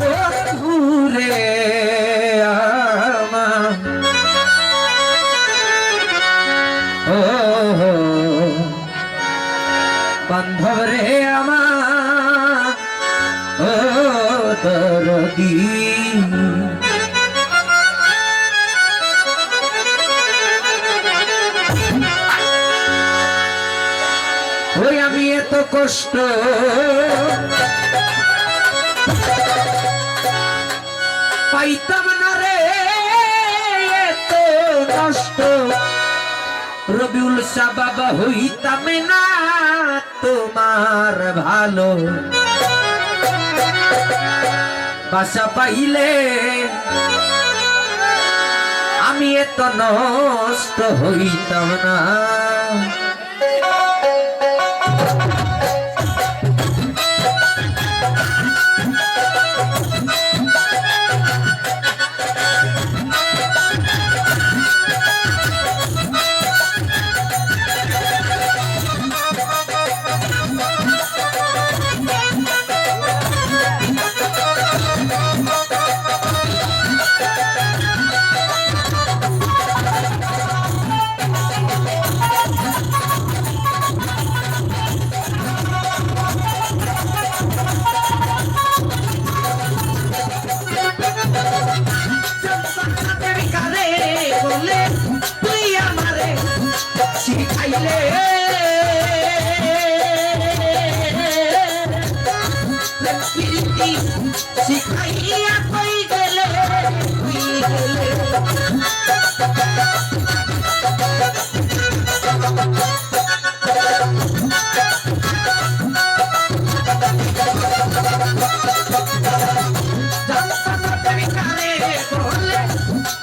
বন্ধুরে আমার ও বান্ধব রে আমার ও দরদি ওই আমি এত কষ্ট পাইতাম না রে এত নষ্ট রবিউল শাহ বাবা হইতাম না তোমার ভালো বাসা পাইলে আমি এত নষ্ট হইতাম না শিখাইয়া কই গেলে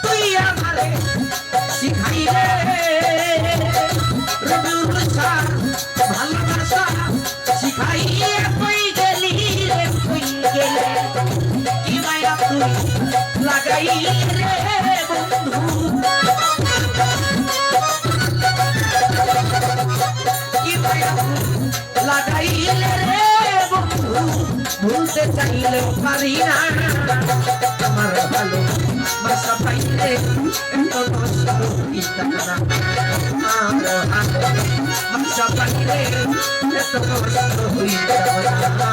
তুই আমারে শিখাইলে ভালোবাসা শিখাইয়া কই গেলি রে কই গেলে কি মায়া তুই লাগাই রে বন্ধু কি মায়া লাগাইলে রে বন্ধু ভুলতে চাইলেও পারি না আমার ভালো বাসা পাইলে এত নষ্ট হইতাম না আমার বাসা পাইলে এত নষ্ট হইতাম না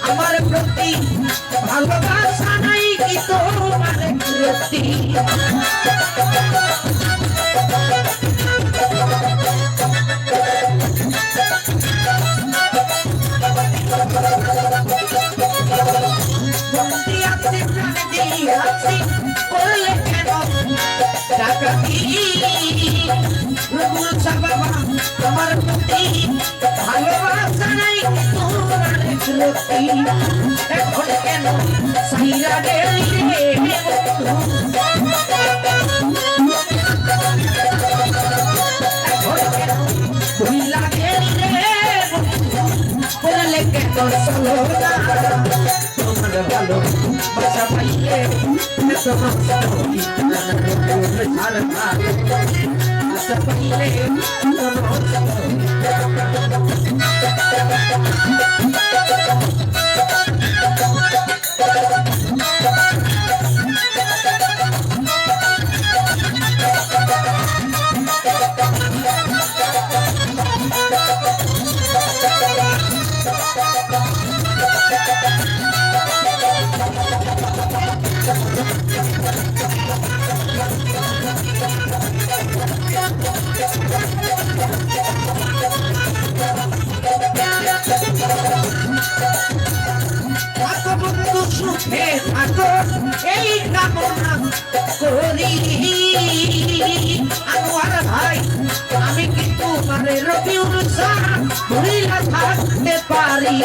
আমার প্রতি ভালোবাসা নাই কি তোমার প্রতি বন্দিয়াতে প্রাণ দিয়াছি করলে কেন ডাকাতি রবুল শাহ বাবা আমার প্রতি ভালোবাসা নাই তোমার প্রতি এখন কেন সাইরা গেলি রে এখন কেন ভুইলা গেলি রে করলে কেন চলো না তোমার ভালো বাসা পাইলে এত নষ্ট হইতাম না বাসা পাইলে এত নষ্ট সরি আনোয়ার ভাই আমি কিন্তু মানে রবিউল শাহ ভুলিয়া থাকতে পারি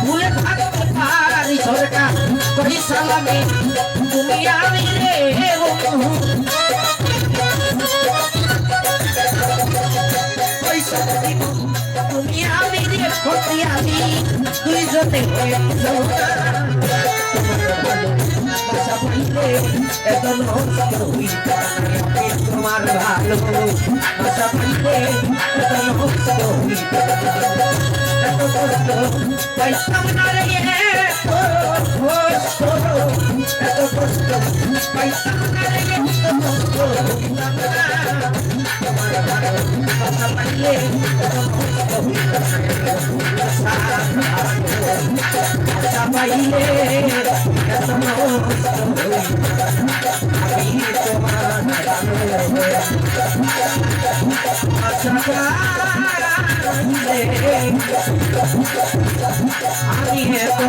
ভুলে থাকতে পারি সরকার করি সালামে তুমি আমি রে পয়সা দিব তুমি আমি রে ক্ষতি আমি দুইজনে এত নষ্ট হই তোমার ভালো ভাষা পাইলে এত নষ্ট হই এত কষ্ট পাইতাম না রে এত কষ্ট পাইতাম না রে এত কষ্ট হইতাম না তোমার ভালো ভাষা পাইলে এত নষ্ট হইতাম ভাষা পাইলে এত নষ্ট আমি তোমার আমি এত